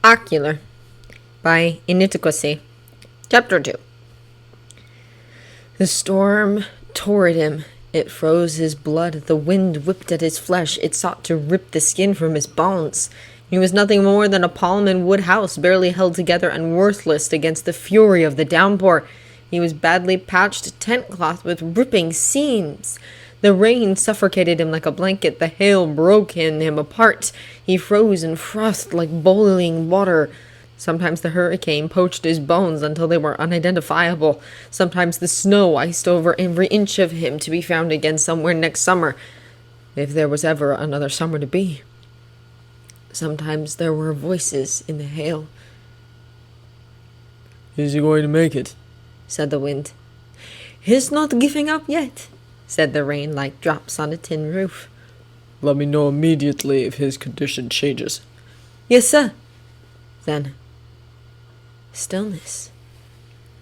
Ocular by Initiquacy. Chapter 2. The storm tore at him. It froze his blood. The wind whipped at his flesh. It sought to rip the skin from his bones. He was nothing more than a palm and wood house, barely held together and worthless against the fury of the downpour. He was badly patched tent cloth with ripping seams. The rain suffocated him like a blanket. The hail broke him apart. He froze and frothed like boiling water. Sometimes the hurricane poached his bones until they were unidentifiable. Sometimes the snow iced over every inch of him, to be found again somewhere next summer, if there was ever another summer to be. Sometimes there were voices in the hail. "Is he going to make it?" said the wind. "He's not giving up yet," said the rain, like drops on a tin roof. "Let me know immediately if his condition changes." "Yes, sir." Then stillness.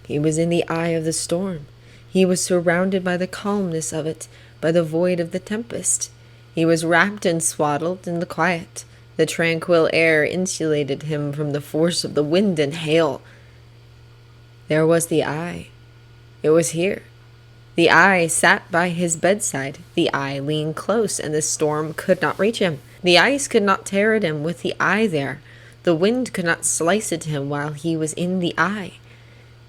He was in the eye of the storm. He was surrounded by the calmness of it, by the void of the tempest. He was wrapped and swaddled in the quiet. The tranquil air insulated him from the force of the wind and hail. There was the eye. It was here. The eye sat by his bedside. The eye leaned close, and the storm could not reach him. The ice could not tear at him with the eye there. The wind could not slice at him while he was in the eye.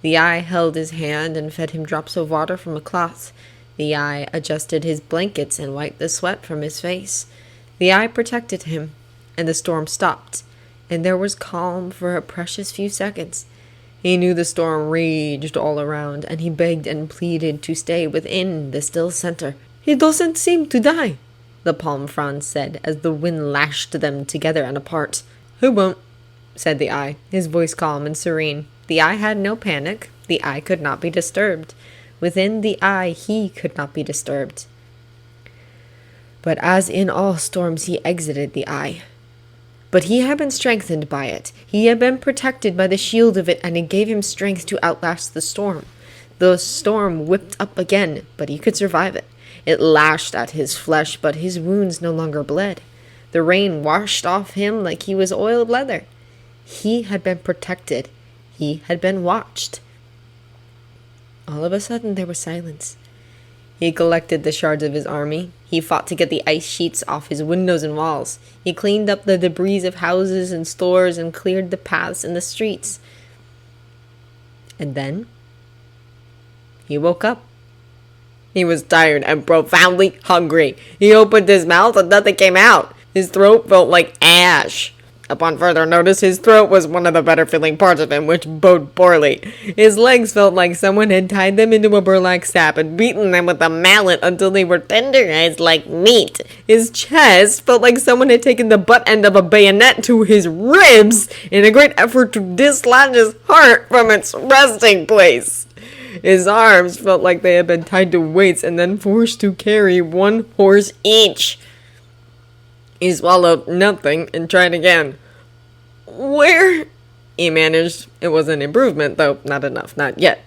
The eye held his hand and fed him drops of water from a cloth. The eye adjusted his blankets and wiped the sweat from his face. The eye protected him, and the storm stopped, and there was calm for a precious few seconds. He knew the storm raged all around, and he begged and pleaded to stay within the still center. "He doesn't seem to die," the palm frond said as the wind lashed them together and apart. "He won't," said the eye, his voice calm and serene. The eye had no panic. The eye could not be disturbed. Within the eye he could not be disturbed. But as in all storms, he exited the eye. But he had been strengthened by it. He had been protected by the shield of it, and it gave him strength to outlast the storm. The storm whipped up again, but he could survive it. It lashed at his flesh, but his wounds no longer bled. The rain washed off him like he was oiled leather. He had been protected. He had been watched. All of a sudden there was silence. He collected the shards of his army. He fought to get the ice sheets off his windows and walls. He cleaned up the debris of houses and stores and cleared the paths in the streets. And then he woke up. He was tired and profoundly hungry. He opened his mouth and nothing came out. His throat felt like ash. Upon further notice, his throat was one of the better feeling parts of him, which boded poorly. His legs felt like someone had tied them into a burlap sack and beaten them with a mallet until they were tenderized like meat. His chest felt like someone had taken the butt end of a bayonet to his ribs in a great effort to dislodge his heart from its resting place. His arms felt like they had been tied to weights and then forced to carry one horse each. He swallowed nothing and tried again. "Where?" he managed. It was an improvement, though not enough, not yet.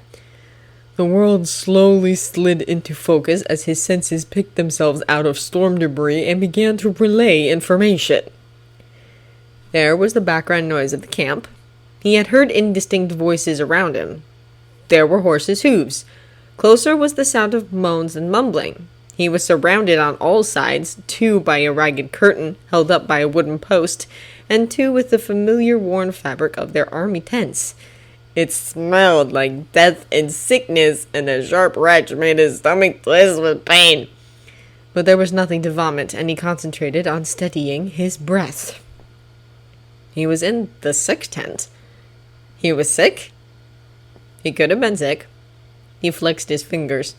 The world slowly slid into focus as his senses picked themselves out of storm debris and began to relay information. There was the background noise of the camp. He had heard indistinct voices around him. There were horses' hooves. Closer was the sound of moans and mumbling. He was surrounded on all sides, two by a ragged curtain held up by a wooden post, and two with the familiar worn fabric of their army tents. It smelled like death and sickness, and a sharp retch made his stomach twist with pain. But there was nothing to vomit, and he concentrated on steadying his breath. He was in the sick tent. He was sick? He could have been sick. He flexed his fingers.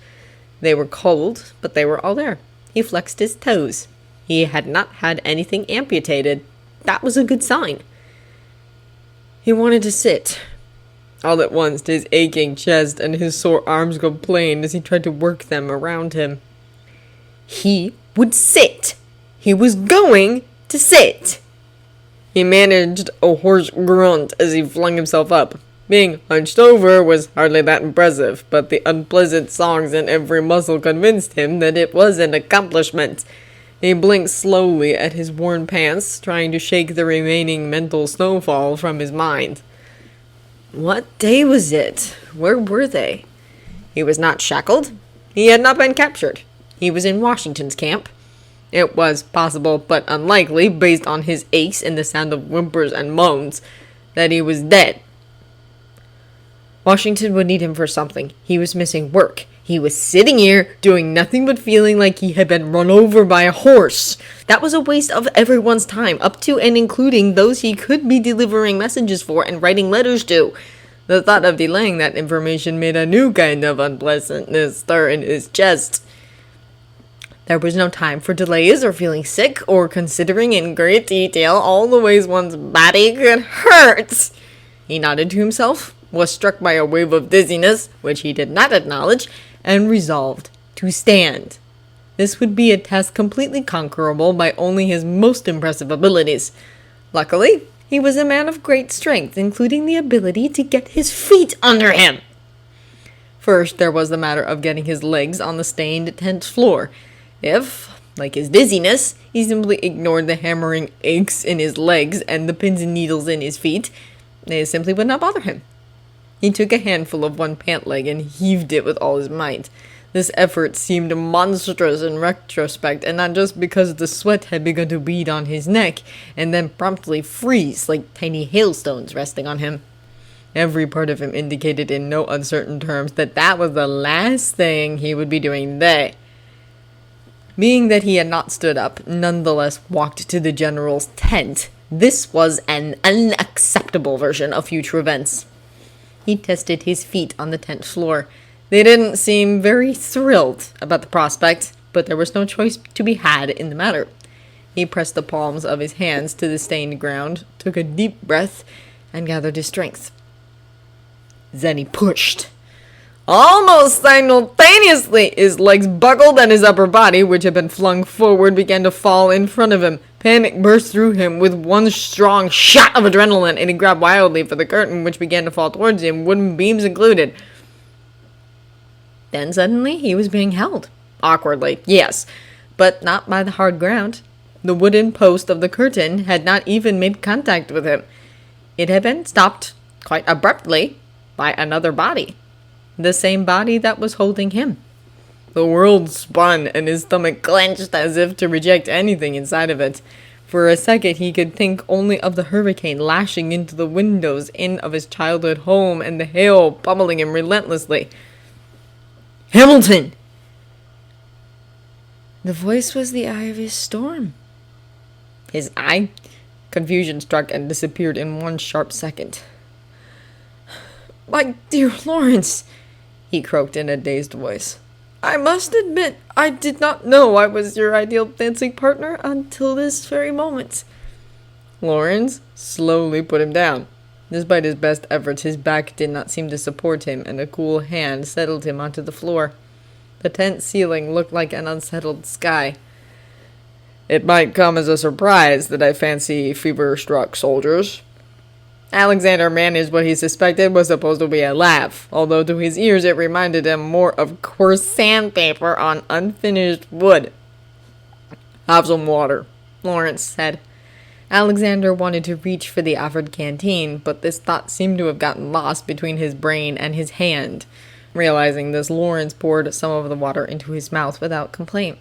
They were cold, but they were all there. He flexed his toes. He had not had anything amputated. That was a good sign. He wanted to sit. All at once, his aching chest and his sore arms complained as he tried to work them around him. He would sit. He was going to sit. He managed a hoarse grunt as he flung himself up. Being hunched over was hardly that impressive, but the unpleasant songs in every muscle convinced him that it was an accomplishment. He blinked slowly at his worn pants, trying to shake the remaining mental snowfall from his mind. What day was it? Where were they? He was not shackled. He had not been captured. He was in Washington's camp. It was possible, but unlikely, based on his aches and the sound of whimpers and moans, that he was dead. Washington would need him for something. He was missing work. He was sitting here, doing nothing but feeling like he had been run over by a horse. That was a waste of everyone's time, up to and including those he could be delivering messages for and writing letters to. The thought of delaying that information made a new kind of unpleasantness stir in his chest. There was no time for delays or feeling sick or considering in great detail all the ways one's body could hurt. He nodded to himself, was struck by a wave of dizziness, which he did not acknowledge, and resolved to stand. This would be a task completely conquerable by only his most impressive abilities. Luckily, he was a man of great strength, including the ability to get his feet under him. First, there was the matter of getting his legs on the stained tent floor. If, like his dizziness, he simply ignored the hammering aches in his legs and the pins and needles in his feet, they simply would not bother him. He took a handful of one pant leg and heaved it with all his might. This effort seemed monstrous in retrospect, and not just because the sweat had begun to bead on his neck, and then promptly freeze like tiny hailstones resting on him. Every part of him indicated in no uncertain terms that that was the last thing he would be doing there. Being that he had not stood up, nonetheless walked to the general's tent, this was an unacceptable version of future events. He tested his feet on the tent floor. They didn't seem very thrilled about the prospect, but there was no choice to be had in the matter. He pressed the palms of his hands to the stained ground, took a deep breath, and gathered his strength. Then he pushed. Almost simultaneously, his legs buckled and his upper body, which had been flung forward, began to fall in front of him. Panic burst through him with one strong shot of adrenaline, and he grabbed wildly for the curtain, which began to fall towards him, wooden beams included. Then suddenly he was being held. Awkwardly, yes, but not by the hard ground. The wooden post of the curtain had not even made contact with him. It had been stopped, quite abruptly, by another body. The same body that was holding him. The world spun, and his stomach clenched as if to reject anything inside of it. For a second he could think only of the hurricane lashing into the windows in of his childhood home and the hail pummeling him relentlessly. Hamilton! The voice was the eye of his storm. His eye? Confusion struck and disappeared in one sharp second. My dear Lawrence, he croaked in a dazed voice. I must admit, I did not know I was your ideal dancing partner until this very moment. Lawrence slowly put him down. Despite his best efforts, his back did not seem to support him, and a cool hand settled him onto the floor. The tent ceiling looked like an unsettled sky. It might come as a surprise that I fancy fever-struck soldiers. Alexander managed what he suspected was supposed to be a laugh, although to his ears it reminded him more of coarse sandpaper on unfinished wood. Have some water, Lawrence said. Alexander wanted to reach for the offered canteen, but this thought seemed to have gotten lost between his brain and his hand. Realizing this, Lawrence poured some of the water into his mouth without complaint.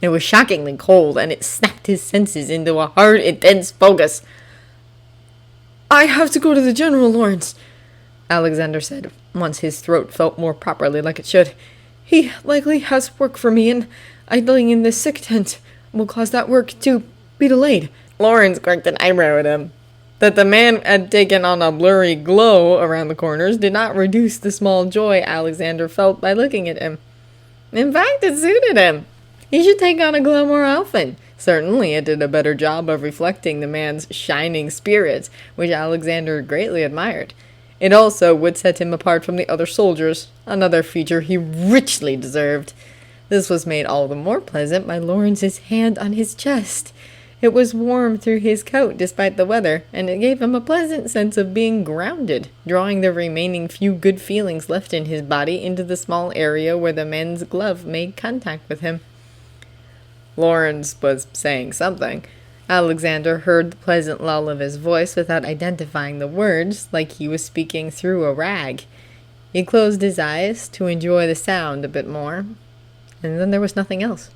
It was shockingly cold, and it snapped his senses into a hard, intense focus. I have to go to the general, Lawrence, Alexander said, once his throat felt more properly like it should. He likely has work for me, and idling in this sick tent will cause that work to be delayed. Lawrence cracked an eyebrow at him. That the man had taken on a blurry glow around the corners did not reduce the small joy Alexander felt by looking at him. In fact, it suited him. He should take on a glow more often. Certainly it did a better job of reflecting the man's shining spirits, which Alexander greatly admired. It also would set him apart from the other soldiers, another feature he richly deserved. This was made all the more pleasant by Lawrence's hand on his chest. It was warm through his coat despite the weather, and it gave him a pleasant sense of being grounded, drawing the remaining few good feelings left in his body into the small area where the man's glove made contact with him. Lawrence was saying something. Alexander heard the pleasant lull of his voice without identifying the words, like he was speaking through a rag. He closed his eyes to enjoy the sound a bit more, and then there was nothing else.